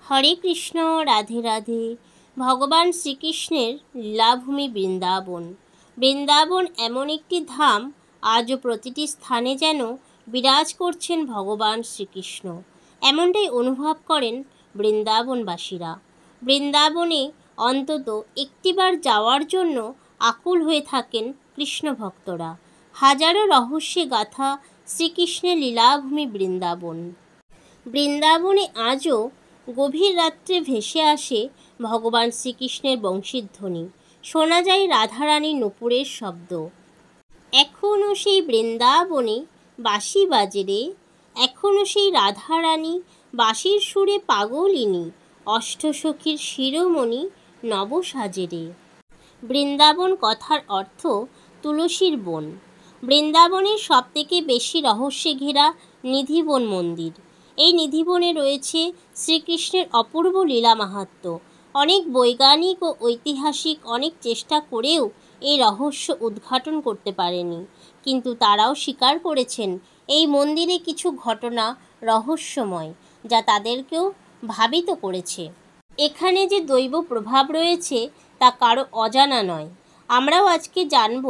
হরে কৃষ্ণ, রাধে রাধে। ভগবান শ্রীকৃষ্ণের লীলাভূমি বৃন্দাবন। বৃন্দাবন এমন একটি ধাম, আজও প্রতিটি স্থানে যেন বিরাজ করছেন ভগবান শ্রীকৃষ্ণ। এমনটাই অনুভব করেন বৃন্দাবনবাসীরা। বৃন্দাবনে অন্তত একটিবার যাওয়ার জন্য আকুল হয়ে থাকেন কৃষ্ণ ভক্তরা। হাজারো রহস্যে গাথা শ্রীকৃষ্ণের লীলাভূমি বৃন্দাবন। বৃন্দাবনে আজও গভীর রাত্রে ভেসে আসে ভগবান শ্রীকৃষ্ণের বংশীধ্বনি। শোনা যায় রাধারানীর নূপুরের শব্দ। এখনও সেই বৃন্দাবনে বাঁশি বাজে রে, এখনও সেই রাধারানী বাঁশির সুরে পাগলিনী, অষ্টসখীর শিরোমণি নব সাজে রে। বৃন্দাবন কথার অর্থ তুলসীর বন। বৃন্দাবনের সবথেকে বেশি রহস্যে ঘেরা নিধিবন মন্দির। এই নিধিবনে রয়েছে শ্রীকৃষ্ণের অপূর্ব লীলা মাহাত্ম্য। অনেক বৈজ্ঞানিক ও ঐতিহাসিক অনেক চেষ্টা করেও এই রহস্য উদ্ঘাটন করতে পারেনি, কিন্তু তারাও স্বীকার করেছেন এই মন্দিরে কিছু ঘটনা রহস্যময়, যা তাদেরকেও ভাবিত করেছে। এখানে যে দৈব প্রভাব রয়েছে তা কারো অজানা নয়। আমরাও আজকে জানব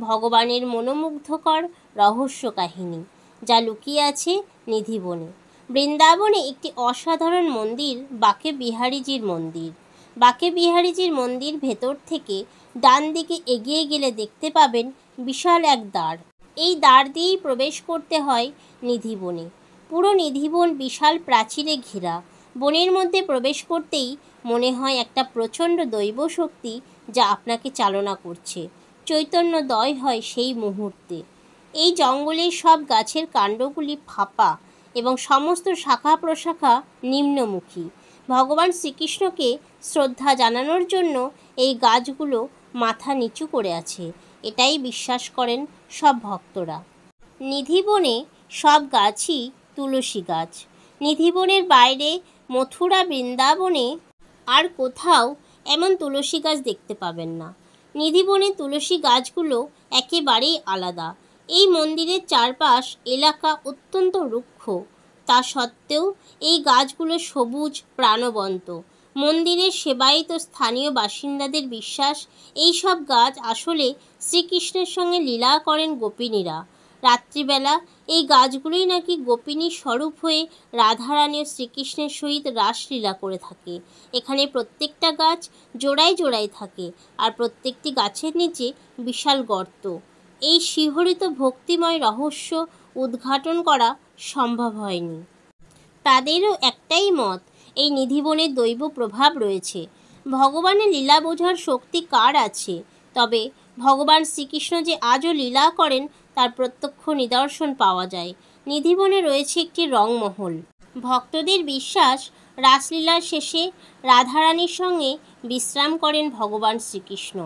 ভগবানের মনোমুগ্ধকর রহস্য কাহিনী, যা লুকিয়ে আছে নিধিবনে। বৃন্দাবনে একটি অসাধারণ মন্দির বাঁকে বিহারীজির মন্দির। বাঁকে বিহারীজির মন্দির ভেতর থেকে ডান দিকে এগিয়ে গেলে দেখতে পাবেন বিশাল এক দ্বার। এই দ্বার দিয়েই প্রবেশ করতে হয় নিধিবনে। পুরো নিধিবন বিশাল প্রাচীরে ঘেরা। বনের মধ্যে প্রবেশ করতেই মনে হয় একটা প্রচণ্ড দৈব শক্তি যা আপনাকে চালনা করছে। চৈতন্যদয় হয় সেই মুহূর্তে। এই জঙ্গলের সব গাছের কাণ্ডগুলি ফাঁপা এবং সমস্ত শাখা প্রশাখা নিম্নমুখী। ভগবান শ্রীকৃষ্ণকে শ্রদ্ধা জানানোর জন্য এই গাছগুলো মাথা নিচু করে আছে, এটাই বিশ্বাস করেন সব ভক্তরা। নিধিবনে সব গাছই তুলসী গাছ। নিধিবনের বাইরে মথুরা বৃন্দাবনে আর কোথাও এমন তুলসী গাছ দেখতে পাবেন না। নিধিবনে তুলসী গাছগুলো একেবারেই আলাদা। এই মন্দিরের চারপাশ এলাকা অত্যন্ত রুক্ষ, তা সত্ত্বেও এই গাছগুলো সবুজ প্রাণবন্ত। মন্দিরের সেবায়িত স্থানীয় বাসিন্দাদের বিশ্বাস এই সব গাছ আসলে শ্রীকৃষ্ণের সঙ্গে লীলা করেন গোপিনীরা। রাত্রিবেলা এই গাছগুলোই নাকি গোপিনীর স্বরূপ হয়ে রাধারানী ও শ্রীকৃষ্ণের সহিত রাসলীলা করে থাকে। এখানে প্রত্যেকটা গাছ জোড়ায় জোড়ায় থাকে, আর প্রত্যেকটি গাছের নিচে বিশাল গর্ত। এই শিহরিত ভক্তিময় রহস্য উদ্ঘাটন করা সম্ভব হয়নি। তাদেরও একটাই মত, এই নিধিবনের দৈব প্রভাব রয়েছে। ভগবানের লীলা বোঝার শক্তি কার আছে? তবে ভগবান শ্রীকৃষ্ণ যে আজও লীলা করেন তার প্রত্যক্ষ নিদর্শন পাওয়া যায়। নিধিবনে রয়েছে একটি রংমহল। ভক্তদের বিশ্বাস রাসলীলার শেষে রাধারানীর সঙ্গে বিশ্রাম করেন ভগবান শ্রীকৃষ্ণ।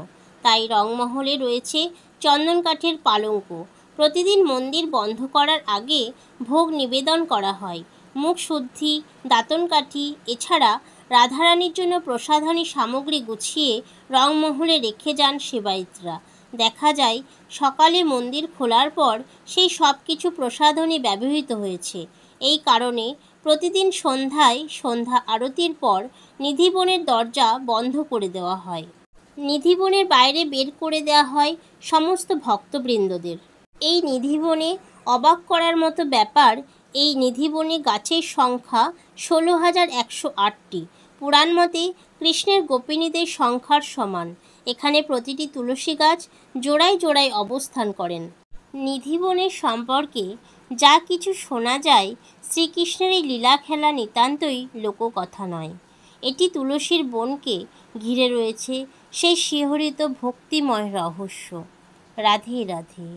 তাই রংমহলে রয়েছে চন্দন কাঠের পালঙ্ক। প্রতিদিন মন্দির বন্ধ করার আগে ভোগ নিবেদন করা হয়। মুখ শুদ্ধি, দাঁতনকাঠি, এছাড়া রাধারানীর জন্য প্রসাধনী সামগ্রী গুছিয়ে রংমহলে রেখে যান সেবায়িতরা। দেখা যায় সকালে মন্দির খোলার পর সেই সব কিছু প্রসাধনী ব্যবহৃত হয়েছে। এই কারণে প্রতিদিন সন্ধ্যায় সন্ধ্যা আরতির পর নিধিবনের দরজা বন্ধ করে দেওয়া হয়। নিধিবনের বাইরে বের করে দেওয়া হয় সমস্ত ভক্তবৃন্দদের। এই নিধিবনে অবাক করার মতো ব্যাপার, এই নিধিবনে গাছের সংখ্যা 16,108টি। পুরাণ মতে কৃষ্ণের গোপিনীদের সংখ্যার সমান। এখানে প্রতিটি তুলসী গাছ জোড়ায় জোড়ায় অবস্থান করেন। নিধিবনের সম্পর্কে যা কিছু শোনা যায়, শ্রীকৃষ্ণের এই লীলা খেলা নিতান্তই লোককথা নয়। এটি তুলসীর বনকে ঘিরে রয়েছে সেই শিহরিত ভক্তিময় রহস্য। রাধে রাধে।